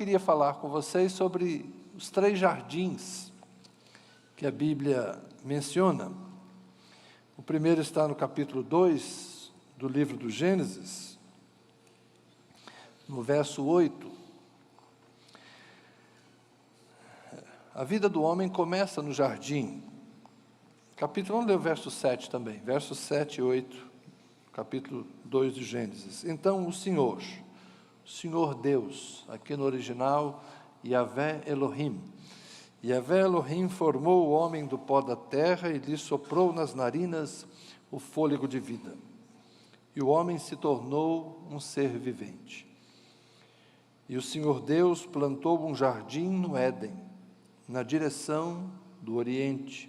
Queria falar com vocês sobre os 3 jardins que a Bíblia menciona. O primeiro está no capítulo 2 do livro do Gênesis, no verso 8. A vida do homem começa no jardim. Vamos ler o verso 7 também, versos 7 e 8, capítulo 2 de Gênesis. Então o Senhor Deus, aqui no original, Yahvé Elohim. Yahvé Elohim formou o homem do pó da terra e lhe soprou nas narinas o fôlego de vida. E o homem se tornou um ser vivente. E o Senhor Deus plantou um jardim no Éden, na direção do Oriente,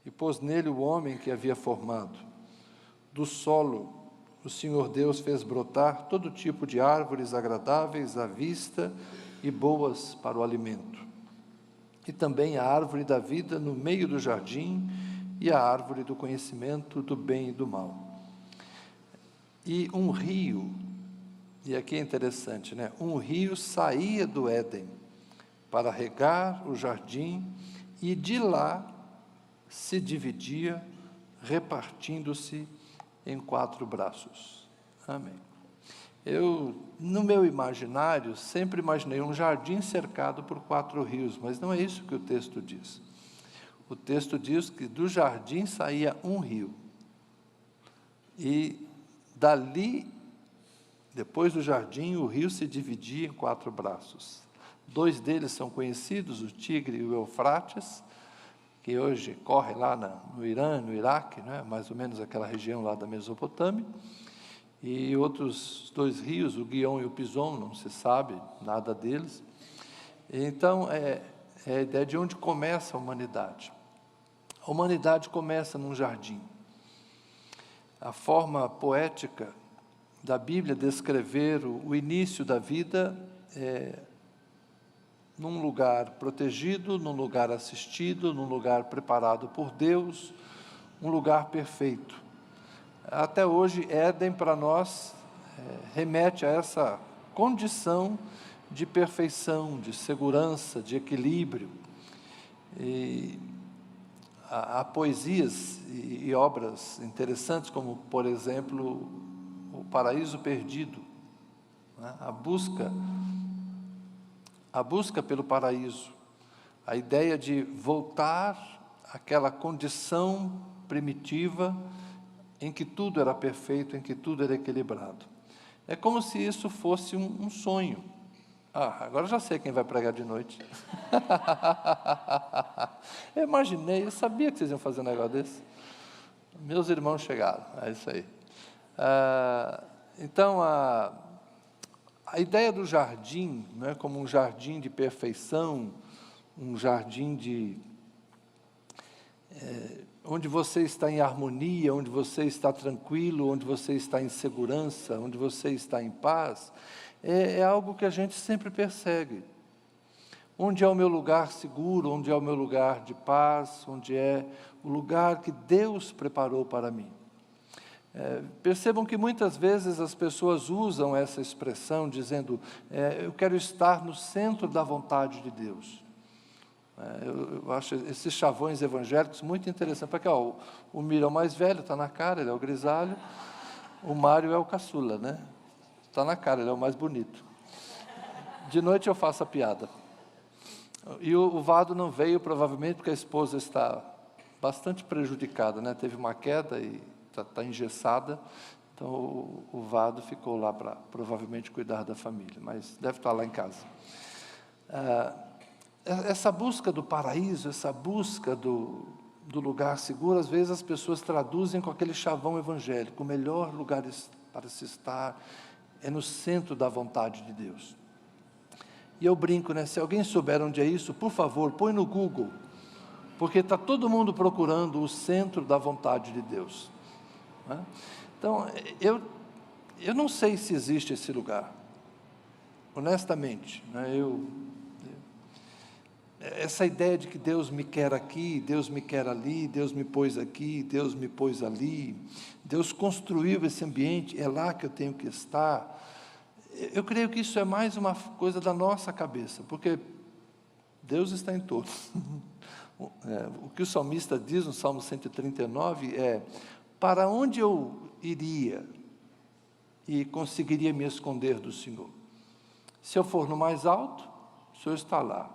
e pôs nele o homem que havia formado. Do solo, o Senhor Deus fez brotar todo tipo de árvores agradáveis à vista e boas para o alimento. E também a árvore da vida no meio do jardim e a árvore do conhecimento do bem e do mal. E um rio, e aqui é interessante, né? Um rio saía do Éden para regar o jardim e de lá se dividia, repartindo-se em 4 braços. Amém. Eu, no meu imaginário, sempre imaginei um jardim cercado por 4 rios, mas não é isso que o texto diz. O texto diz que do jardim saía um rio. E dali, depois do jardim, o rio se dividia em 4 braços. 2 deles são conhecidos, o Tigre e o Eufrates, que hoje corre lá no Irã, no Iraque, né? Mais ou menos aquela região lá da Mesopotâmia, e outros 2 rios, o Guion e o Pison, não se sabe nada deles. Então, é a ideia de onde começa a humanidade. A humanidade começa num jardim. A forma poética da Bíblia descrever o início da vida é num lugar protegido, num lugar assistido, num lugar preparado por Deus, um lugar perfeito. Até hoje, Éden, para nós, remete a essa condição de perfeição, de segurança, de equilíbrio. E há poesias e obras interessantes, como, por exemplo, O Paraíso Perdido, né? A busca pelo paraíso, a ideia de voltar àquela condição primitiva em que tudo era perfeito, em que tudo era equilibrado. É como se isso fosse um sonho. Agora já sei quem vai pregar de noite. Eu imaginei, eu sabia que vocês iam fazer um negócio desse. Meus irmãos chegaram, é isso aí. Então, a ideia do jardim, né, como um jardim de perfeição, um jardim onde você está em harmonia, onde você está tranquilo, onde você está em segurança, onde você está em paz, é algo que a gente sempre persegue. Onde é o meu lugar seguro, onde é o meu lugar de paz, onde é o lugar que Deus preparou para mim. Percebam que muitas vezes as pessoas usam essa expressão dizendo, eu quero estar no centro da vontade de Deus. Eu acho esses chavões evangélicos muito interessantes, porque o Miro é o mais velho, está na cara, ele é o grisalho, o Mário é o caçula, né? Está na cara, ele é o mais bonito. De noite eu faço a piada. E o Vado não veio, provavelmente, porque a esposa está bastante prejudicada, né? Teve uma queda e está engessada, então o Vado ficou lá para provavelmente cuidar da família, mas deve estar lá em casa. Essa busca do paraíso, essa busca do lugar seguro, às vezes as pessoas traduzem com aquele chavão evangélico, o melhor lugar para se estar é no centro da vontade de Deus. E eu brinco, né? Se alguém souber onde é isso, por favor, põe no Google, porque está todo mundo procurando o centro da vontade de Deus. Então, eu não sei se existe esse lugar, honestamente, né? Essa ideia de que Deus me quer aqui, Deus me quer ali, Deus me pôs aqui, Deus me pôs ali, Deus construiu esse ambiente, é lá que eu tenho que estar. Eu creio que isso é mais uma coisa da nossa cabeça, porque Deus está em todos. O que o salmista diz no Salmo 139 é: para onde eu iria e conseguiria me esconder do Senhor? Se eu for no mais alto, o Senhor está lá.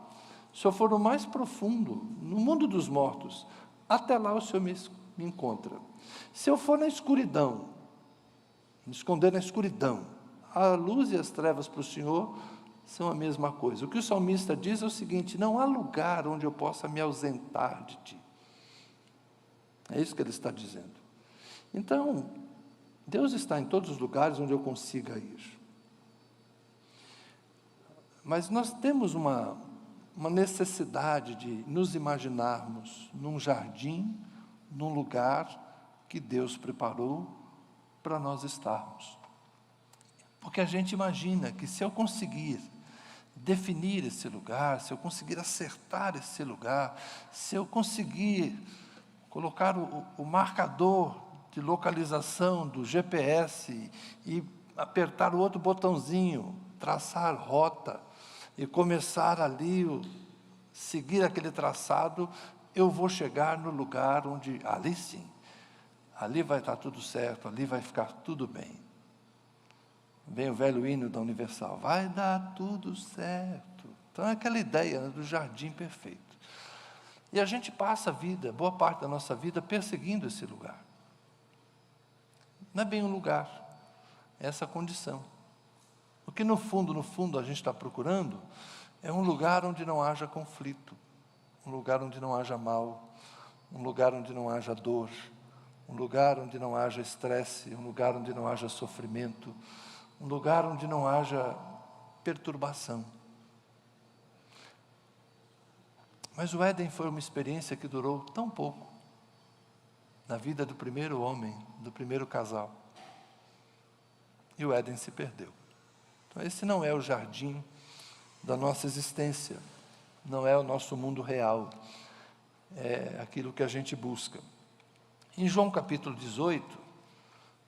Se eu for no mais profundo, no mundo dos mortos, até lá o Senhor me encontra. Se eu for na escuridão, me esconder na escuridão, a luz e as trevas para o Senhor são a mesma coisa. O que o salmista diz é o seguinte: não há lugar onde eu possa me ausentar de ti. É isso que ele está dizendo. Então, Deus está em todos os lugares onde eu consiga ir. Mas nós temos uma necessidade de nos imaginarmos num jardim, num lugar que Deus preparou para nós estarmos. Porque a gente imagina que se eu conseguir definir esse lugar, se eu conseguir acertar esse lugar, se eu conseguir colocar o marcador de localização do GPS e apertar o outro botãozinho, traçar rota e começar ali, seguir aquele traçado, eu vou chegar no lugar onde, ali sim, ali vai estar tudo certo, ali vai ficar tudo bem. Vem o velho hino da Universal: vai dar tudo certo. Então é aquela ideia, né, do jardim perfeito. E a gente passa a vida, boa parte da nossa vida, perseguindo esse lugar. Não é bem um lugar, é essa condição. O que no fundo a gente está procurando é um lugar onde não haja conflito, um lugar onde não haja mal, um lugar onde não haja dor, um lugar onde não haja estresse, um lugar onde não haja sofrimento, um lugar onde não haja perturbação. Mas o Éden foi uma experiência que durou tão pouco na vida do primeiro homem, do primeiro casal. E o Éden se perdeu. Então esse não é o jardim da nossa existência, não é o nosso mundo real, é aquilo que a gente busca. Em João capítulo 18,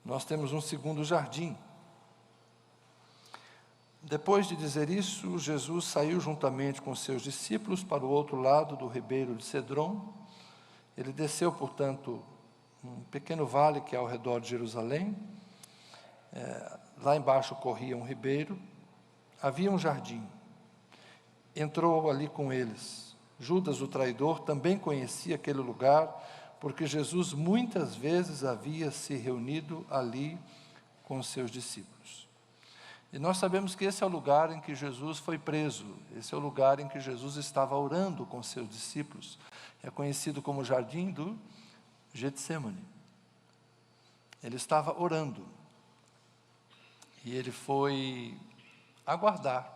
nós temos um segundo jardim. Depois de dizer isso, Jesus saiu juntamente com seus discípulos para o outro lado do ribeiro de Cedron. Ele desceu, portanto, um pequeno vale que é ao redor de Jerusalém. Lá embaixo corria um ribeiro, havia um jardim. Entrou ali com eles. Judas, o traidor, também conhecia aquele lugar, porque Jesus muitas vezes havia se reunido ali com os seus discípulos. E nós sabemos que esse é o lugar em que Jesus foi preso, esse é o lugar em que Jesus estava orando com seus discípulos. É conhecido como o Jardim do Getsemane. Ele estava orando. E ele foi aguardar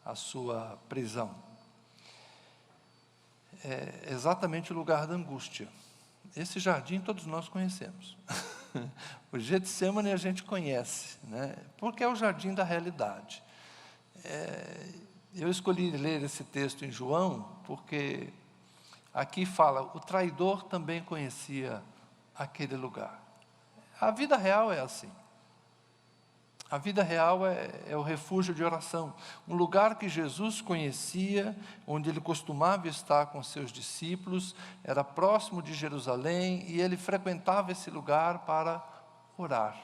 a sua prisão. É exatamente o lugar da angústia. Esse jardim todos nós conhecemos. O Getsemane a gente conhece, né? Porque é o jardim da realidade. Eu escolhi ler esse texto em João, porque aqui fala: o traidor também conhecia aquele lugar. A vida real é assim. A vida real é o refúgio de oração, um lugar que Jesus conhecia, onde ele costumava estar com seus discípulos, era próximo de Jerusalém, e ele frequentava esse lugar para orar.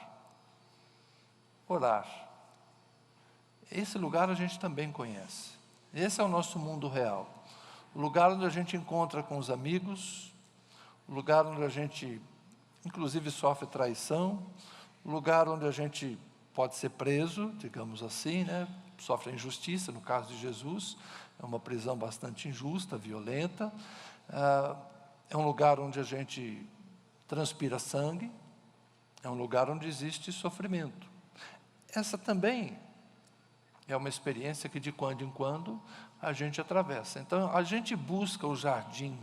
Orar. Esse lugar a gente também conhece. Esse é o nosso mundo real. O lugar onde a gente encontra com os amigos, o lugar onde a gente, inclusive, sofre traição, o lugar onde a gente pode ser preso, digamos assim, né? Sofre injustiça, no caso de Jesus, é uma prisão bastante injusta, violenta. É um lugar onde a gente transpira sangue, é um lugar onde existe sofrimento. Essa também é uma experiência que de quando em quando a gente atravessa. Então, a gente busca o jardim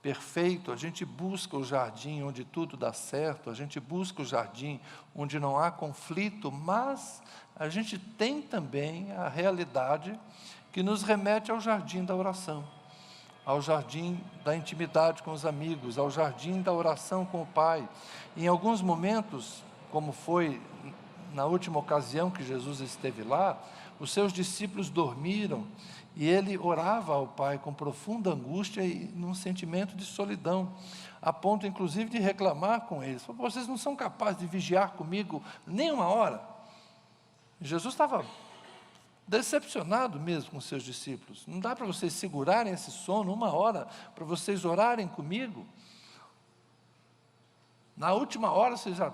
perfeito, a gente busca o jardim onde tudo dá certo, a gente busca o jardim onde não há conflito, mas a gente tem também a realidade que nos remete ao jardim da oração, ao jardim da intimidade com os amigos, ao jardim da oração com o Pai. Em alguns momentos, como foi na última ocasião que Jesus esteve lá, os seus discípulos dormiram e ele orava ao Pai com profunda angústia e num sentimento de solidão, a ponto inclusive de reclamar com eles. Vocês não são capazes de vigiar comigo nem uma hora? Jesus estava decepcionado mesmo com seus discípulos. Não dá para vocês segurarem esse sono uma hora, para vocês orarem comigo? Na última hora vocês já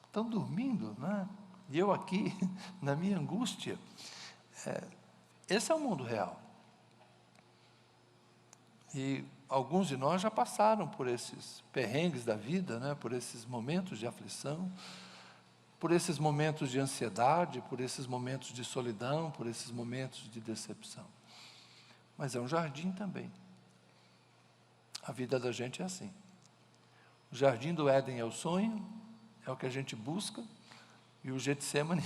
estão dormindo, né? E eu aqui, na minha angústia. Esse é o mundo real. E alguns de nós já passaram por esses perrengues da vida, né? Por esses momentos de aflição, por esses momentos de ansiedade, por esses momentos de solidão, por esses momentos de decepção. Mas é um jardim também. A vida da gente é assim. O jardim do Éden é o sonho, é o que a gente busca, e o Getsemane,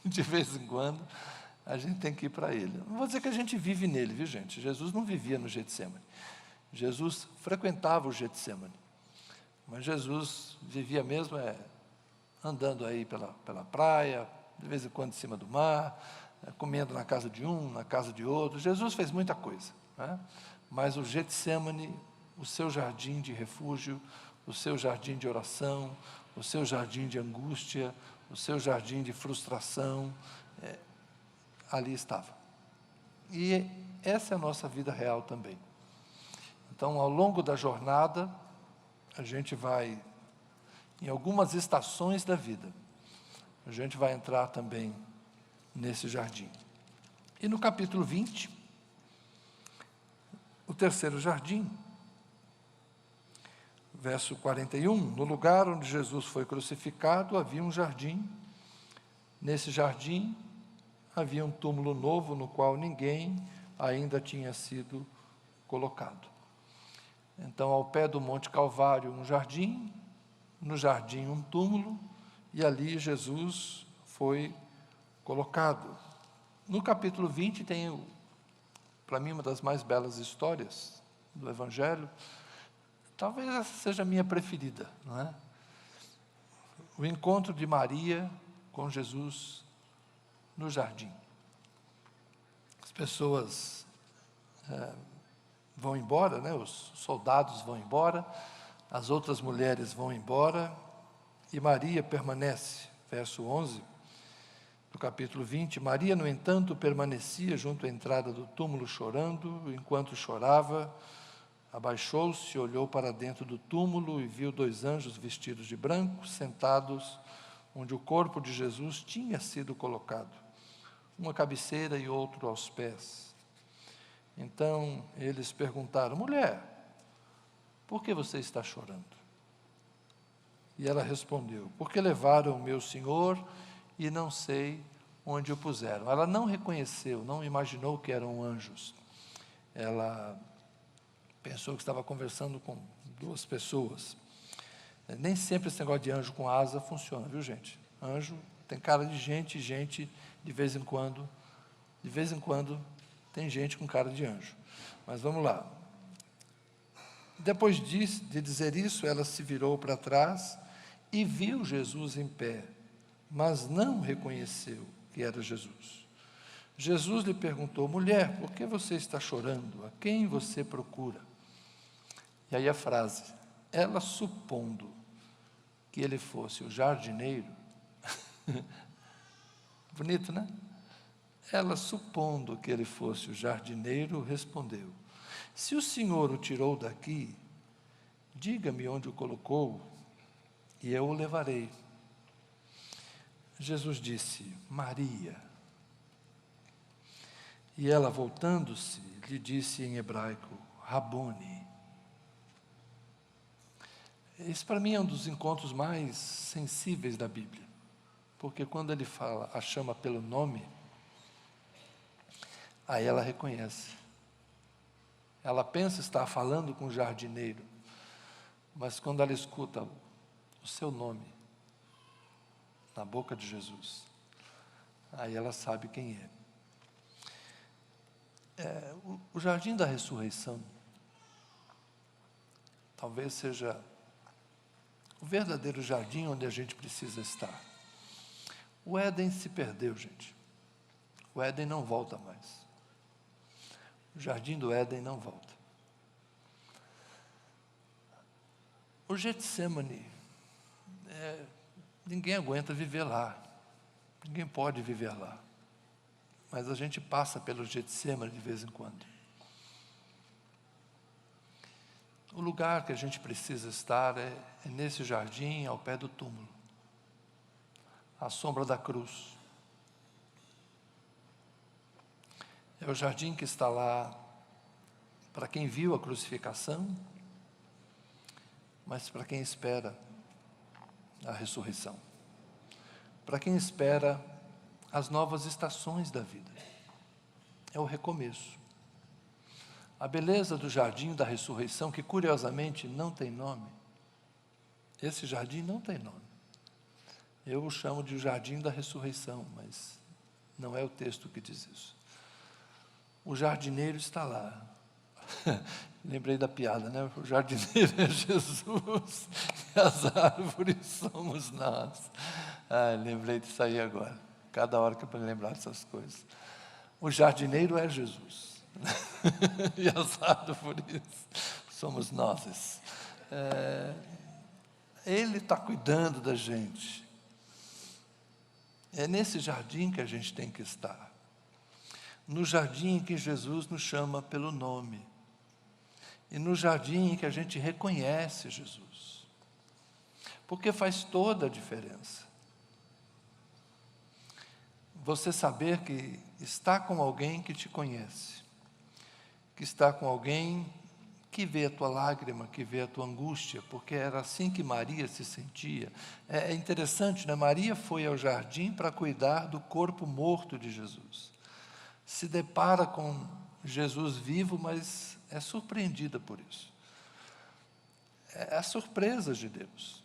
de vez em quando, a gente tem que ir para ele. Não vou dizer que a gente vive nele, viu gente? Jesus não vivia no Getsemane. Jesus frequentava o Getsemane. Mas Jesus vivia mesmo andando aí pela praia, de vez em quando em cima do mar, comendo na casa de um, na casa de outro. Jesus fez muita coisa, né? Mas o Getsemane, o seu jardim de refúgio, o seu jardim de oração, o seu jardim de angústia, o seu jardim de frustração, ali estava. E essa é a nossa vida real também. Então, ao longo da jornada, a gente vai, em algumas estações da vida, a gente vai entrar também nesse jardim. E no capítulo 20, o terceiro jardim, verso 41, no lugar onde Jesus foi crucificado, havia um jardim. Nesse jardim, havia um túmulo novo, no qual ninguém ainda tinha sido colocado. Então, ao pé do Monte Calvário, um jardim, no jardim um túmulo, e ali Jesus foi colocado. No capítulo 20 tem, para mim, uma das mais belas histórias do Evangelho. Talvez essa seja a minha preferida, não é? O encontro de Maria com Jesus no jardim. As pessoas vão embora, né? Os soldados vão embora, as outras mulheres vão embora, e Maria permanece. Verso 11, do capítulo 20, Maria, no entanto, permanecia junto à entrada do túmulo chorando. Enquanto chorava, abaixou-se, olhou para dentro do túmulo e viu 2 anjos vestidos de branco, sentados onde o corpo de Jesus tinha sido colocado, uma à cabeceira e outro aos pés. Então eles perguntaram: mulher, por que você está chorando? E ela respondeu: porque levaram o meu Senhor e não sei onde o puseram. Ela não reconheceu, não imaginou que eram anjos. Ela pensou que estava conversando com 2 pessoas. Nem sempre esse negócio de anjo com asa funciona, viu gente? Anjo tem cara de gente, de vez em quando tem gente com cara de anjo. Mas vamos lá. Depois de dizer isso, ela se virou para trás e viu Jesus em pé, mas não reconheceu que era Jesus. Jesus lhe perguntou: mulher, por que você está chorando? A quem você procura? E aí a frase: ela supondo que ele fosse o jardineiro. Bonito, né? Ela, supondo que ele fosse o jardineiro, respondeu: se o Senhor o tirou daqui, diga-me onde o colocou, e eu o levarei. Jesus disse: Maria. E ela, voltando-se, lhe disse em hebraico: Rabone. Esse, para mim, é um dos encontros mais sensíveis da Bíblia, porque quando ele fala, a chama pelo nome, aí ela reconhece. Ela pensa estar falando com o jardineiro, mas quando ela escuta o seu nome na boca de Jesus, aí ela sabe quem é. O jardim da ressurreição talvez seja o verdadeiro jardim onde a gente precisa estar. O Éden se perdeu, gente. O Éden não volta mais. O jardim do Éden não volta. O Getsemane, ninguém aguenta viver lá. Ninguém pode viver lá. Mas a gente passa pelo Getsemane de vez em quando. O lugar que a gente precisa estar é nesse jardim, ao pé do túmulo, à sombra da cruz. É o jardim que está lá para quem viu a crucificação, mas para quem espera a ressurreição. Para quem espera as novas estações da vida. É o recomeço. A beleza do jardim da ressurreição, que curiosamente não tem nome. Esse jardim não tem nome. Eu o chamo de jardim da ressurreição, mas não é o texto que diz isso. O jardineiro está lá. Lembrei da piada, né? O jardineiro é Jesus e as árvores somos nós. Lembrei disso aí agora. Cada hora que eu me lembrar dessas coisas. O jardineiro é Jesus. E as árvores somos nós. Ele está cuidando da gente. É nesse jardim que a gente tem que estar. No jardim em que Jesus nos chama pelo nome. E no jardim em que a gente reconhece Jesus. Porque faz toda a diferença. Você saber que está com alguém que te conhece. Que está com alguém que vê a tua lágrima, que vê a tua angústia, porque era assim que Maria se sentia. É interessante, né? Maria foi ao jardim para cuidar do corpo morto de Jesus. Se depara com Jesus vivo, mas é surpreendida por isso. É as surpresas de Deus.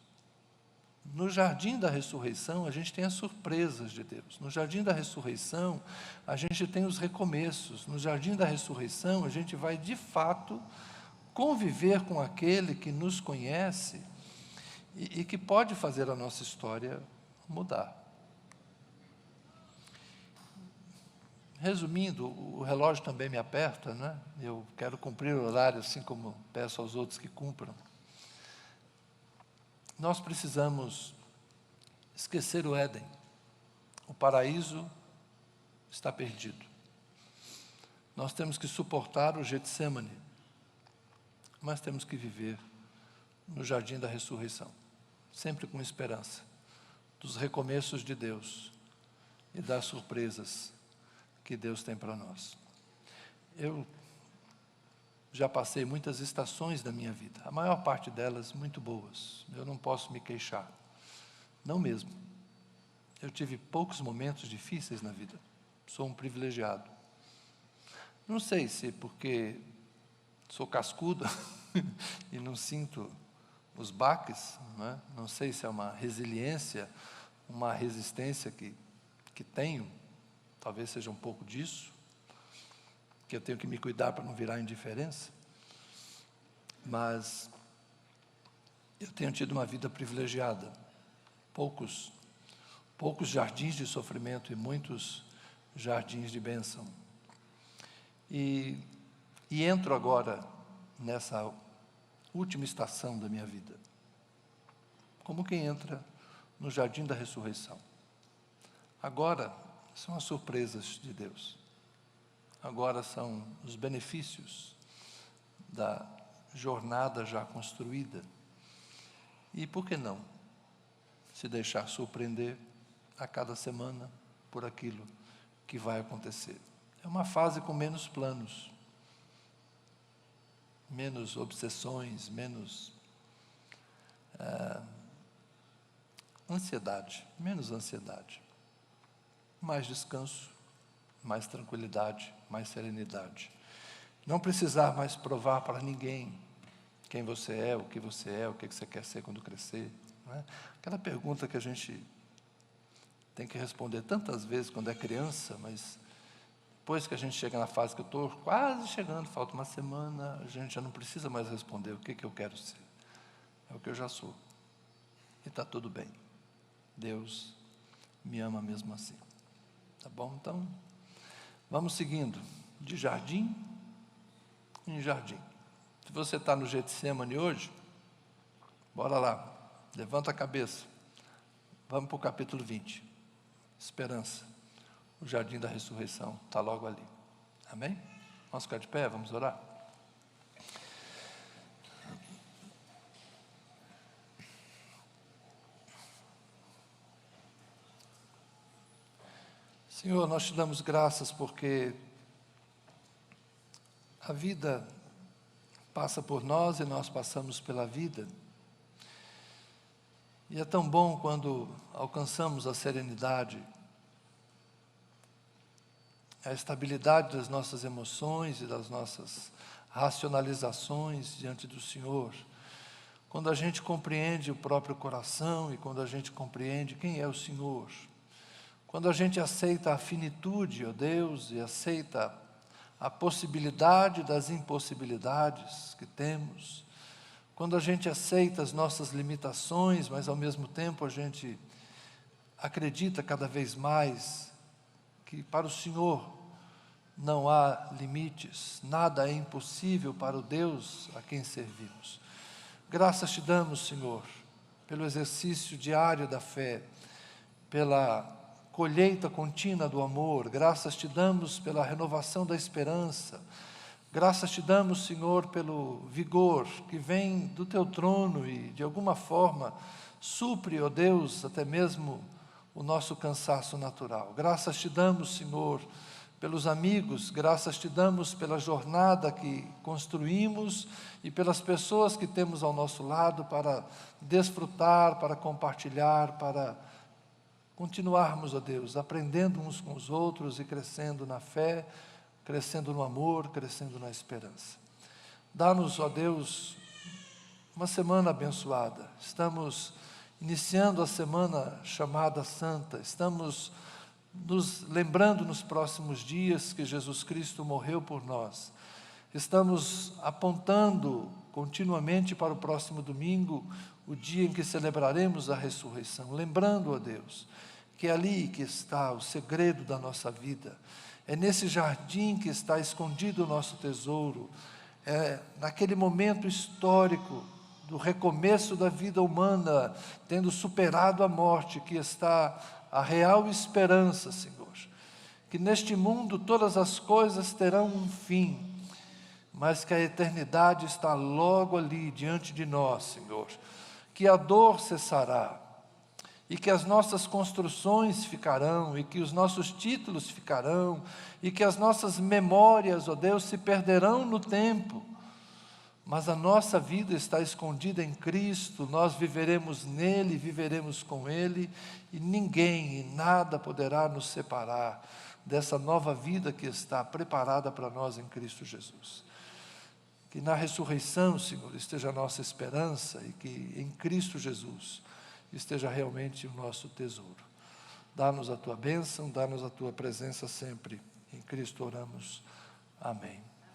No jardim da ressurreição, a gente tem as surpresas de Deus. No jardim da ressurreição, a gente tem os recomeços. No jardim da ressurreição, a gente vai, de fato, conviver com aquele que nos conhece e que pode fazer a nossa história mudar. Resumindo, o relógio também me aperta, né? Eu quero cumprir o horário, assim como peço aos outros que cumpram. Nós precisamos esquecer o Éden. O paraíso está perdido. Nós temos que suportar o Getsemane, mas temos que viver no jardim da ressurreição, sempre com esperança, dos recomeços de Deus e das surpresas que Deus tem para nós. Eu já passei muitas estações da minha vida, a maior parte delas muito boas, eu não posso me queixar, não mesmo. Eu tive poucos momentos difíceis na vida, sou um privilegiado. Não sei se porque sou cascudo e não sinto os baques, não sei se é uma resiliência, uma resistência que tenho, talvez seja um pouco disso, que eu tenho que me cuidar para não virar indiferença, mas eu tenho tido uma vida privilegiada, poucos jardins de sofrimento e muitos jardins de bênção. E entro agora nessa última estação da minha vida, como quem entra no jardim da ressurreição. Agora são as surpresas de Deus. Agora são os benefícios da jornada já construída. E por que não se deixar surpreender a cada semana por aquilo que vai acontecer? É uma fase com menos planos, menos obsessões, menos ansiedade, menos ansiedade, mais descanso, mais tranquilidade, mais serenidade. Não precisar mais provar para ninguém quem você é, o que você quer ser quando crescer. Não é? Aquela pergunta que a gente tem que responder tantas vezes quando é criança, mas depois que a gente chega na fase que eu estou quase chegando, falta uma semana, a gente já não precisa mais responder o que eu quero ser. É o que eu já sou. E está tudo bem. Deus me ama mesmo assim. Tá bom? Então, vamos seguindo, de jardim em jardim. Se você está no Getsemane hoje, bora lá, levanta a cabeça, vamos para o capítulo 20, esperança, o jardim da ressurreição, está logo ali, amém? Vamos ficar de pé, vamos orar? Senhor, nós te damos graças porque a vida passa por nós e nós passamos pela vida. E é tão bom quando alcançamos a serenidade, a estabilidade das nossas emoções e das nossas racionalizações diante do Senhor. Quando a gente compreende o próprio coração e quando a gente compreende quem é o Senhor. Quando a gente aceita a finitude, ó Deus, e aceita a possibilidade das impossibilidades que temos, quando a gente aceita as nossas limitações, mas ao mesmo tempo a gente acredita cada vez mais que para o Senhor não há limites, nada é impossível para o Deus a quem servimos. Graças te damos, Senhor, pelo exercício diário da fé, pela colheita contínua do amor, graças te damos pela renovação da esperança, graças te damos, Senhor, pelo vigor que vem do teu trono e de alguma forma supre, ó Deus, até mesmo o nosso cansaço natural. Graças te damos, Senhor, pelos amigos, graças te damos pela jornada que construímos e pelas pessoas que temos ao nosso lado para desfrutar, para compartilhar, para continuarmos, ó Deus, aprendendo uns com os outros e crescendo na fé, crescendo no amor, crescendo na esperança. Dá-nos, ó Deus, uma semana abençoada. Estamos iniciando a semana chamada Santa. Estamos nos lembrando nos próximos dias que Jesus Cristo morreu por nós. Estamos apontando continuamente para o próximo domingo, o dia em que celebraremos a ressurreição. Lembrando, ó Deus, que é ali que está o segredo da nossa vida. É nesse jardim que está escondido o nosso tesouro. É naquele momento histórico do recomeço da vida humana, tendo superado a morte, que está a real esperança, Senhor. Que neste mundo todas as coisas terão um fim, mas que a eternidade está logo ali diante de nós, Senhor. Que a dor cessará, e que as nossas construções ficarão, e que os nossos títulos ficarão, e que as nossas memórias, ó Deus, se perderão no tempo, mas a nossa vida está escondida em Cristo, nós viveremos nele, viveremos com ele, e ninguém e nada poderá nos separar dessa nova vida que está preparada para nós em Cristo Jesus. Que na ressurreição, Senhor, esteja a nossa esperança, e que em Cristo Jesus esteja realmente o nosso tesouro. Dá-nos a tua bênção, dá-nos a tua presença sempre. Em Cristo oramos. Amém.